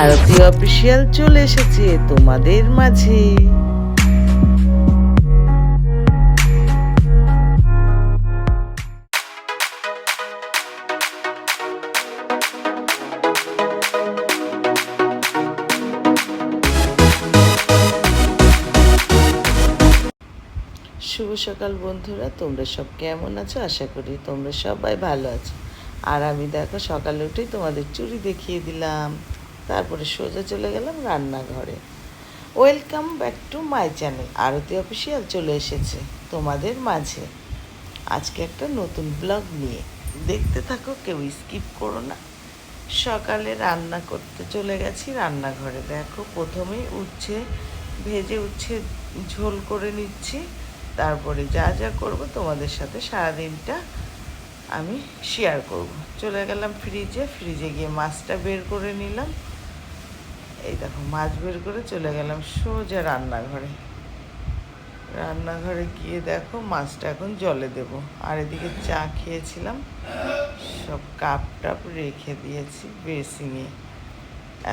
আরতি official চলে এসেছে তোমাদের মাঝে। শুভ সকাল বন্ধুরা, তোমরা সব কেমন আছো? আশা করি তোমরা সবাই ভালো আছো। আর আমি দেখো সকালে উঠেই তোমাদের চুড়ি দেখিয়ে দিলাম, তারপরে সোজা চলে গেলাম রান্নাঘরে। Welcome back to my channel. Aarti official চলে এসেছে তোমাদের মাঝে আজকে একটা নতুন ব্লগ নিয়ে। দেখতে থাকো, কেউ স্কিপ করো না। সকালে রান্না করতে চলে গেছি রান্নাঘরে। দেখো প্রথমেই ভেজে উচ্ছে ঝোল করে নিচ্ছি, তারপরে যা যা করব তোমাদের সাথে সারাদিনটা আমি শেয়ার করব। চলে গেলাম ফ্রিজে গিয়ে মাছটা বের করে নিলাম। এই দেখো মাছ বের করে চলে গেলাম সোজা রান্নাঘরে গিয়ে দেখো মাছটা এখন জলে দেব। আর এদিকে চা খেয়েছিলাম, সব কাপ টাপ রেখে দিয়েছি বেসিংয়ে।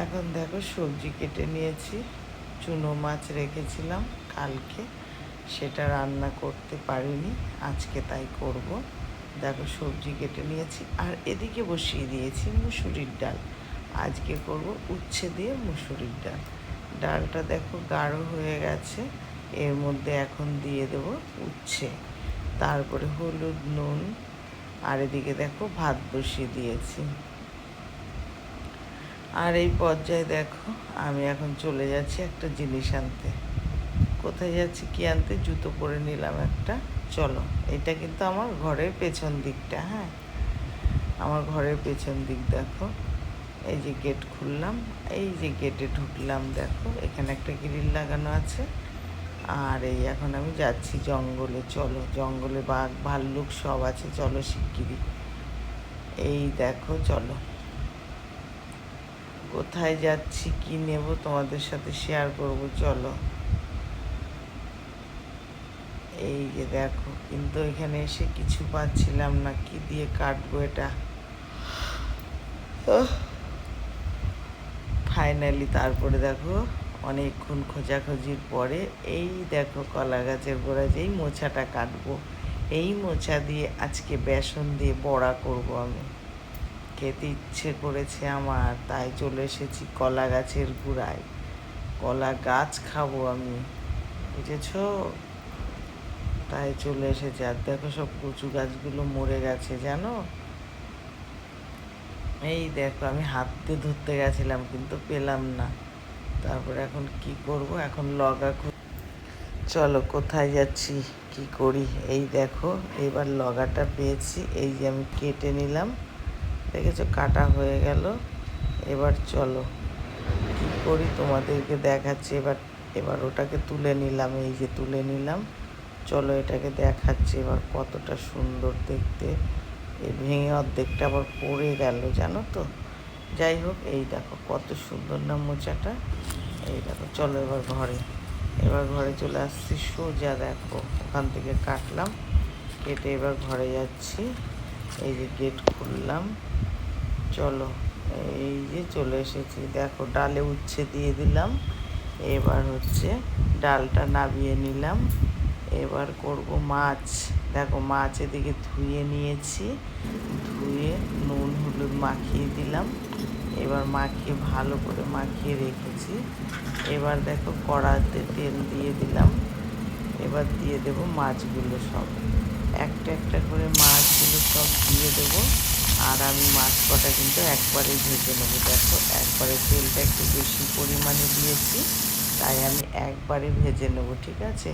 এখন দেখো সবজি কেটে নিয়েছি। চুনো মাছ রেখেছিলাম কালকে, সেটা রান্না করতে পারিনি, আজকে তাই করব। দেখো সবজি কেটে নিয়েছি। আর এদিকে বসিয়ে দিয়েছি মুসুরির ডাল। আজকে করব উচ্ছে দিয়ে মুসুরির ডাল। ডালটা দেখো গাঢ় হয়ে গেছে, এর মধ্যে এখন দিয়ে দেব উচ্ছে, তারপরে হলুদ নুন। আর এদিকে দেখো ভাত বসিয়ে দিয়েছি। আর এই পর্যায়ে দেখো আমি এখন চলে যাচ্ছি একটা জিনিস আনতে। কোথায় যাচ্ছি, কি আনতে? জুতো পরে নিলাম একটা। চলো, এটা কিন্তু আমার ঘরের পেছন দিকটা। হ্যাঁ, আমার ঘরের পেছন দিক দেখো। এই যে গেট খুললাম, এই যে গেটে ঢুকলাম, দেখো এখানে একটা গ্রিল লাগানো আছে। আর এই এখন আমি যাচ্ছি জঙ্গলে। চলো, জঙ্গলে বাঘ ভাল্লুক সব আছে, চলো শিগগিরই। এই দেখো চলো, কোথায় যাচ্ছি কি নেব তোমাদের সাথে শেয়ার করব। চলো, এই যে দেখো, কিন্তু এখানে এসে কিছু পাচ্ছিলাম না, কি দিয়ে কাটবো এটা। ফাইনালি তারপরে দেখো অনেকক্ষণ খোঁজাখুঁজির পরে এই দেখো কলা গাছের গোড়ায় যেই মোচাটা কাটবো, এই মোচা দিয়ে আজকে বেসন দিয়ে বড়া করব আমি। খেতে ইচ্ছে করেছে আমার, তাই চলে এসেছি কলা গাছের গোড়ায়। কলা গাছ খাবো আমি, বুঝেছো? তাই চলে এসেছে। আর দেখো সব কচু গাছগুলো মরে গেছে জানো। এই দেখো আমি হাত দিয়ে ধরতে গেছিলাম কিন্তু পেলাম না। তারপরে এখন কি করব, এখন চলো কোথায় যাচ্ছি কি করি। এই দেখো এবার লগাটা পেয়েছি, এই যে আমি কেটে নিলাম, দেখেছো কাটা হয়ে গেল। এবার চলো কি করি তোমাদেরকে দেখাচ্ছি। এবার ওটাকে তুলে নিলাম, এই যে তুলে নিলাম। চলো এটাকে দেখাচ্ছি এবার কতটা সুন্দর দেখতে। এই ভেঙে অর্ধেকটা আবার পড়ে গেল জানো তো। যাই হোক, এই দেখো কত সুন্দর না মোচাটা। এই দেখো চলো এবার ঘরে চলে আসছি সোজা। দেখো ওখান থেকে কাটলাম, কেটে এবার ঘরে যাচ্ছি। এই যে গেট খুললাম, চলো এই যে চলে এসেছি। দেখো ডালে উচ্ছে দিয়ে দিলাম। এবার হচ্ছে ডালটা নামিয়ে নিলাম। এবার করব মাছ। দেখো মাছ এদিকে ধুয়ে নিয়েছি, ধুয়ে নুন হলুদ মাখিয়ে দিলাম। এবার মাখিয়ে ভালো করে মাখিয়ে রেখেছি। এবার দেখো কড়াতে তেল দিয়ে দিলাম। এবার দিয়ে দেব মাছগুলো সব, একটা একটা করে মাছগুলো সব দিয়ে দেবো। আর আমি মাছ কটা কিন্তু একবারে ভেজে নেবো। দেখো একবারে তেলটা একটু বেশি পরিমাণে দিয়েছি, তাই আমি একবারে ভেজে নেবো, ঠিক আছে?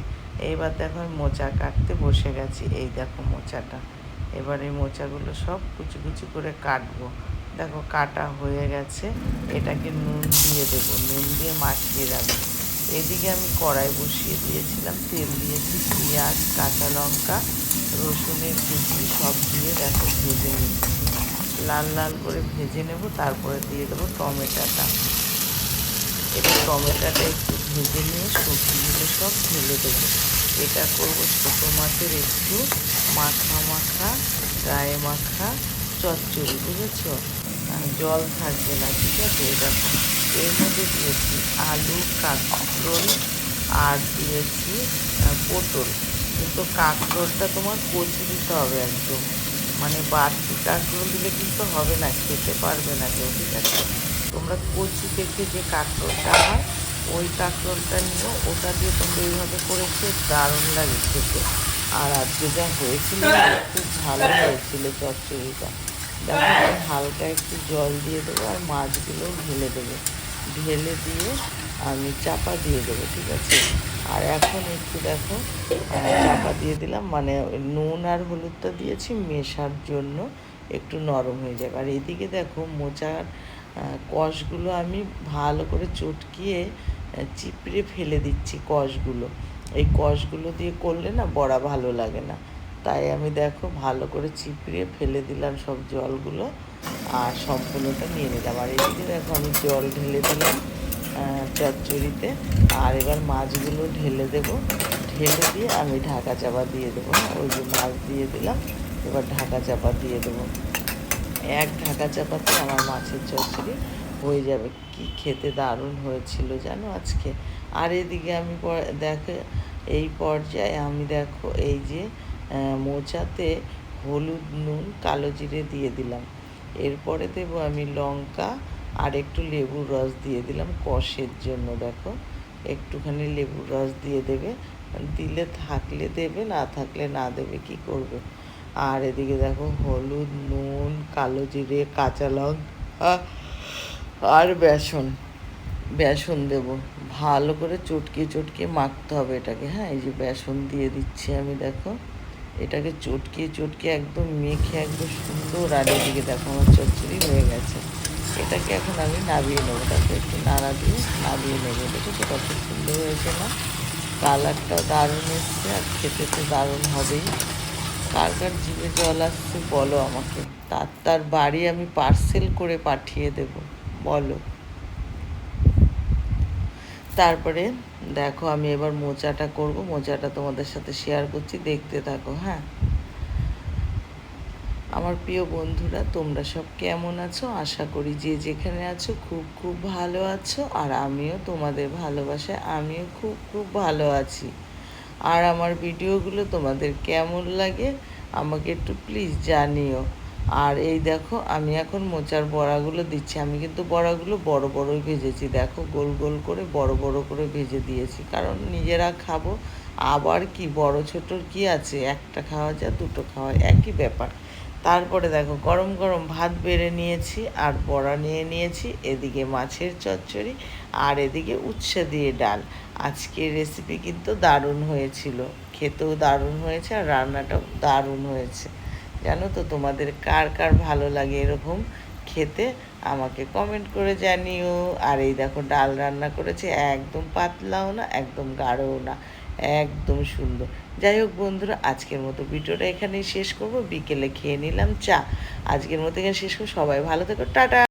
এইবার দেখো আমি মোচা কাটতে বসে গেছি। এই দেখো মোচাটা, এবার এই মোচাগুলো সব কুচি কুচি করে কাটবো। দেখো কাটা হয়ে গেছে, এটাকে নুন দিয়ে দেবো, নুন দিয়ে মাখিয়ে রাখবো। এদিকে আমি কড়াই বসিয়ে দিয়েছিলাম, তেল দিয়েছি, পেঁয়াজ কাঁচা লঙ্কা রসুনের কুচি সব দিয়ে দেখো ভেজে নিচ্ছি। লাল লাল করে ভেজে নেব, তারপরে দিয়ে দেবো টমেটোটা। এটা টমেটোটা একটু ভেজে নিয়ে সবজিগুলো সব ঢেলে দেবো। এটা করবো ছোটো মাছের একটু মাখা গায়ে মাখা চচ্চড়ি, বুঝেছো? জল থাকবে না, ঠিক আছে? দেখো এর মধ্যে দিয়েছি আলু, কাঁকরোল আর দিয়েছি পটল। কিন্তু কাঁকরোলটা তোমার কচি দিতে হবে একদম, মানে বাড়তি কাঁকরোল দিলে কিন্তু হবে না, খেতে পারবে না কেউ, ঠিক আছে? তোমরা কচি দেখে যে কাঁকরোলটা হয় ওই কাঁকরোলটা নিও, ওটা দিয়ে তোমরা এইভাবে করে খেয়ে দারুণ লাগে খেতে। আর আজকে যা হয়েছিল খুব ভালো হয়েছিল চচ্চড়িটা। দেখো আমি হালকা একটু জল দিয়ে দেবো আর মাছগুলো ঢেলে দেবো, ঢেলে দিয়ে আমি চাপা দিয়ে দেবো, ঠিক আছে? আর এখন একটু দেখো চাপা দিয়ে দিলাম, মানে নুন আর হলুদটা দিয়েছি মেশার জন্য, একটু নরম হয়ে যাবে। আর এদিকে দেখো মোচার কষগুলো আমি ভালো করে চটকিয়ে চিপড়ে ফেলে দিচ্ছি কষগুলো। এই কষগুলো দিয়ে করলে না বড়া ভালো লাগে না, তাই আমি দেখো ভালো করে চিপড়ে ফেলে দিলাম সব জলগুলো আর সম্পূর্ণটা নিয়ে নিলাম। আর এদিকে দেখো আমি জল ঢেলে দিলাম চচ্চড়িতে। আর এবার মাছগুলো ঢেলে দেবো, ঢেলে দিয়ে আমি ঢাকা চাপা দিয়ে দেবো। ওই যে মাছ দিয়ে দিলাম, এবার ঢাকা চাপা দিয়ে দেবো। এক ঢাকা চাপাতে আমার মাছের চচ্চড়ি হয়ে যাবে। কি খেতে দারুণ হয়েছিল জানো আজকে। আর এদিকে আমি দেখো এই পর্যায়ে আমি দেখো এই যে মোচাতে হলুদ, নুন, কালো জিরে দিয়ে দিলাম। এরপরে দেবো আমি লঙ্কা আর একটু লেবুর রস দিয়ে দিলাম কষের জন্য। দেখো একটুখানি লেবুর রস দিয়ে দেবে, দিলে থাকলে দেবে, না থাকলে না দেবে, কি করবে। আর এদিকে দেখো হলুদ, নুন, কালো জিরে, কাঁচা লঙ্কা আর বেসন, বেসন দেবো। ভালো করে চটকিয়ে চটকিয়ে মাখতে হবে এটাকে। হ্যাঁ, এই যে বেসন দিয়ে দিচ্ছি আমি, দেখো এটাকে চটকিয়ে চটকিয়ে একদম মেখে একদম সুন্দর। আর এদিকে দেখো আমার চচ্চড়ি হয়ে গেছে। এটাকে এখন আমি নামিয়ে নেবো, তারপর একটু নাড়া দিয়ে নামিয়ে নেবো। দেখেছো কত সুন্দর হয়েছে না? কালারটাও দারুণ এসছে আর খেতে তো দারুণ হবেই। কার কার জিভে জল আসছে বলো আমাকে, তার বাড়ি আমি পার্সেল করে পাঠিয়ে দেব, বলো। তারপরে দেখো আমি এবার মোচাটা করব, মোচাটা তোমাদের সাথে শেয়ার করছি, দেখতে থাকো। হ্যাঁ, আমার প্রিয় বন্ধুরা তোমরা সব কেমন আছো? আশা করি যে যেখানে আছো খুব খুব ভালো আছো। আর আমিও তোমাদের ভালোবাসায় আমিও খুব খুব ভালো আছি। আর আমার ভিডিওগুলো তোমাদের কেমন লাগে আমাকে একটু প্লিজ জানিও। আর এই দেখো আমি এখন মোচার বড়াগুলো দিচ্ছি। আমি কিন্তু বড়াগুলো বড় বড়ই ভেজেছি, দেখো গোল গোল করে বড় বড় করে ভেজে দিয়েছি, কারণ নিজেরা খাবো। আবার কি বড় ছোটোর কি আছে, একটা খাওয়া যায় দুটো খাওয়া একই ব্যাপার। তারপরে দেখো গরম গরম ভাত বেড়ে নিয়েছি আর বড়া নিয়ে নিয়েছি, এদিকে মাছের চচ্চড়ি আর এদিকে উচ্ছে দিয়ে ডাল। আজকের রেসিপি কিন্তু দারুণ হয়েছিল, খেতেও দারুণ হয়েছে আর রান্নাটাও দারুণ হয়েছে। জানো তো তোমাদের কার কার ভালো লাগে এরকম খেতে আমাকে কমেন্ট করে জানিও। আর এই দেখো ডাল রান্না করেছে, একদম পাতলাও না একদম গাঢ়ও না, একদম সুন্দর। যাই হোক বন্ধুরা, আজকের মতো ভিডিওটা এখানেই শেষ করব। বিকেলে খেয়ে নিলাম চা, আজকের মতো এখানে শেষ করবো। সবাই ভালো থেকো, টাটা।